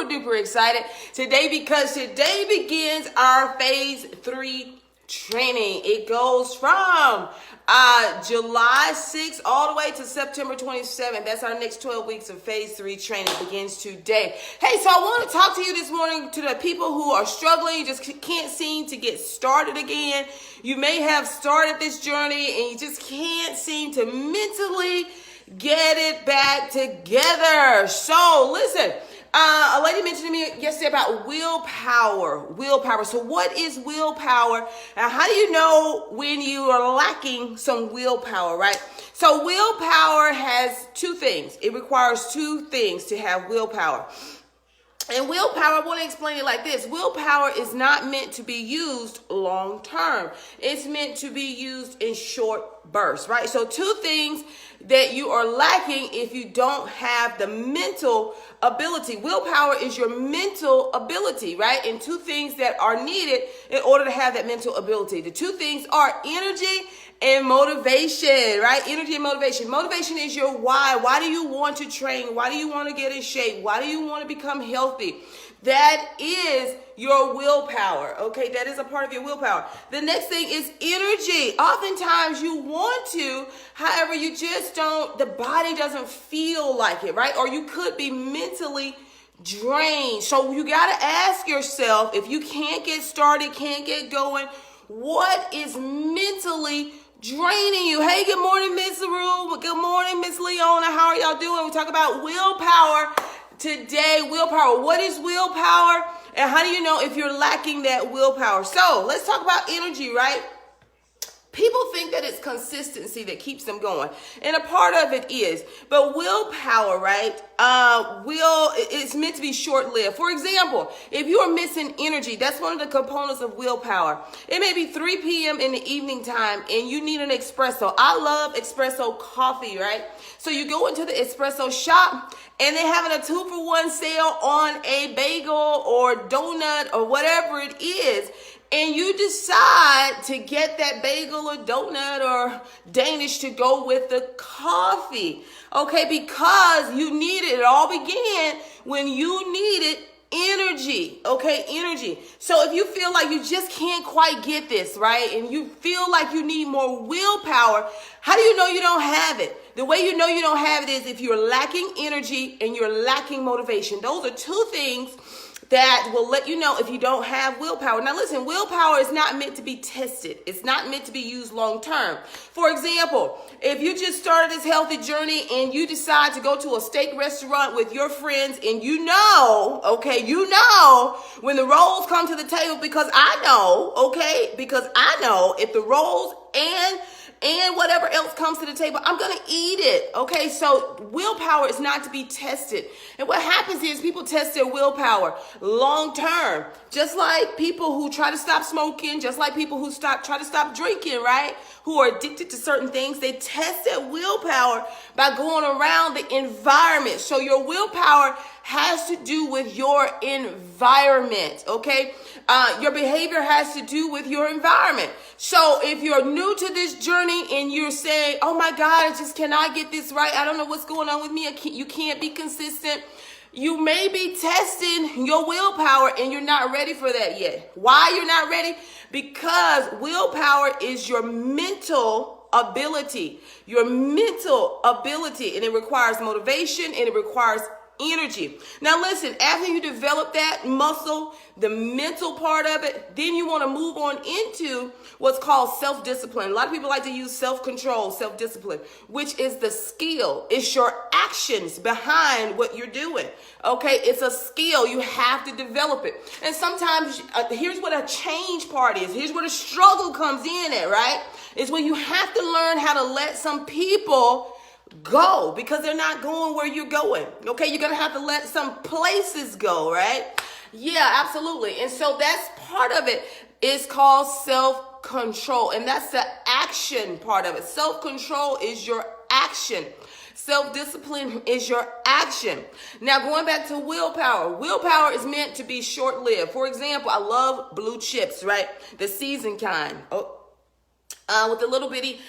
super duper excited today because today begins our phase 3 training. It goes from July 6th all the way to September 27th. That's our next 12 weeks of phase 3 training begins today. Hey, so I want to talk to you this morning to the people who are struggling. You just can't seem to get started again. You may have started this journey and you just can't seem to mentally get it back together. So listen, a lady mentioned to me yesterday about willpower. So what is willpower? And how do you know when you are lacking some willpower, right? So willpower has two things. It requires two things to have willpower. And willpower, I want to explain it like this. Willpower is not meant to be used long term. It's meant to be used in short bursts, right? So two things that you are lacking if you don't have the mental ability. Willpower is your mental ability, right? And two things that are needed in order to have that mental ability. The two things are energy and motivation, right? Energy and motivation. Motivation is your why. Why do you want to train? Why do you want to get in shape? Why do you want to become healthy? That is your willpower, okay? That is a part of your willpower. The next thing is energy. Oftentimes you want to, however, you just don't, the body doesn't feel like it, right? Or you could be mentally drained. So you got to ask yourself, if you can't get started, can't get going, what is mentally draining you? Hey, good morning, Miss Rue. Good morning, Miss Leona. How are y'all doing? We talk about willpower today. Willpower. What is willpower? And how do you know if you're lacking that willpower? So let's talk about energy, right? People think that it's consistency that keeps them going. And a part of it is. But willpower, right? It's meant to be short-lived. For example, if you are missing energy, that's one of the components of willpower. It may be 3 p.m. in the evening time and you need an espresso. I love espresso coffee, right? So you go into the espresso shop and they're having a 2-for-1 sale on a bagel or donut or whatever it is. And you decide to get that bagel or donut or Danish to go with the coffee, okay? Because you need it. It all began when you needed energy, okay? Energy. So if you feel like you just can't quite get this, right? And you feel like you need more willpower, how do you know you don't have it? The way you know you don't have it is if you're lacking energy and you're lacking motivation. Those are two things that will let you know if you don't have willpower. Now listen, willpower is not meant to be tested. It's not meant to be used long term. For example, if you just started this healthy journey and you decide to go to a steak restaurant with your friends and you know when the rolls come to the table, because I know if the rolls and whatever else comes to the table, I'm going to eat it. Okay, so willpower is not to be tested. And what happens is people test their willpower long term. Just like people who try to stop smoking, just like people who try to stop drinking, right? Who are addicted to certain things, they test their willpower by going around the environment. So your willpower has to do with your environment, okay? Your behavior has to do with your environment. So if you're new to this journey and you're saying, oh my God, I just cannot get this right. I don't know what's going on with me. You can't be consistent. You may be testing your willpower and you're not ready for that yet. Why you're not ready? Because willpower is your mental ability, and it requires motivation and it requires energy. Now listen, after you develop that muscle, the mental part of it, then you want to move on into what's called self-discipline. A lot of people like to use self-control, self-discipline, which is the skill. It's your actions behind what you're doing. Okay, it's a skill. You have to develop it. And sometimes, here's what a change part is. Here's where the struggle comes in at, right? It's when you have to learn how to let some people go because they're not going where you're going. Okay, you're going to have to let some places go, right? Yeah, absolutely. And so that's part of it. It's called self-control, and that's the action part of it. Self-control is your action. Self-discipline is your action. Now, going back to willpower. Willpower is meant to be short-lived. For example, I love blue chips, right? The seasoned kind. with a little bitty,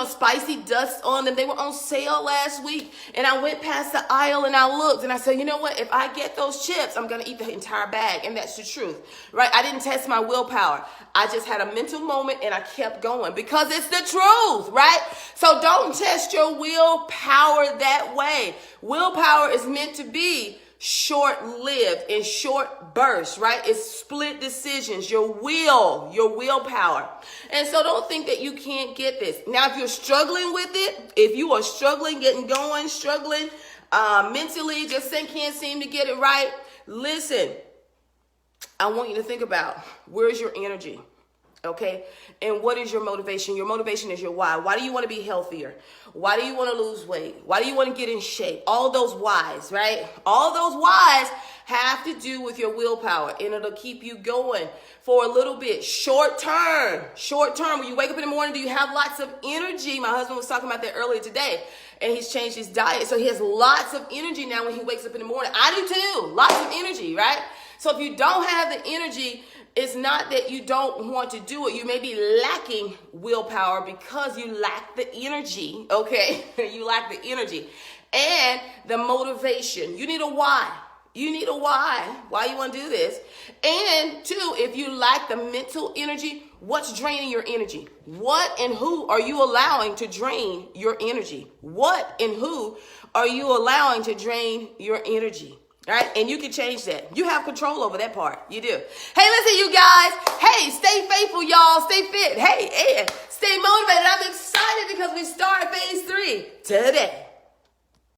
spicy dust on them. They were on sale last week. And I went past the aisle and I looked and I said, you know what? If I get those chips, I'm going to eat the entire bag. And that's the truth, right? I didn't test my willpower. I just had a mental moment and I kept going because it's the truth, right? So don't test your willpower that way. Willpower is meant to be short-lived in short bursts, right? It's split decisions, your willpower. And so don't think that you can't get this. Now, if you're struggling with it, if you are struggling, getting going, struggling mentally, just can't seem to get it right, listen, I want you to think about, where's your energy? Okay. And what is your motivation? Your motivation is your why. Why do you want to be healthier? Why do you want to lose weight? Why do you want to get in shape? All those whys, right? All those whys have to do with your willpower, and it'll keep you going for a little bit. Short term, when you wake up in the morning, do you have lots of energy? My husband was talking about that earlier today, and he's changed his diet. So he has lots of energy now when he wakes up in the morning. I do too. Lots of energy, right? So if you don't have the energy, it's not that you don't want to do it. You may be lacking willpower because you lack the energy, okay? You lack the energy and the motivation. You need a why. You need a why you want to do this. And two, if you lack the mental energy, what's draining your energy? What and who are you allowing to drain your energy? What and who are you allowing to drain your energy? Right? And you can change that. You have control over that part. You do. Hey, listen, you guys. Hey, stay faithful, y'all. Stay fit. Hey, and stay motivated. I'm excited because we start phase 3 today.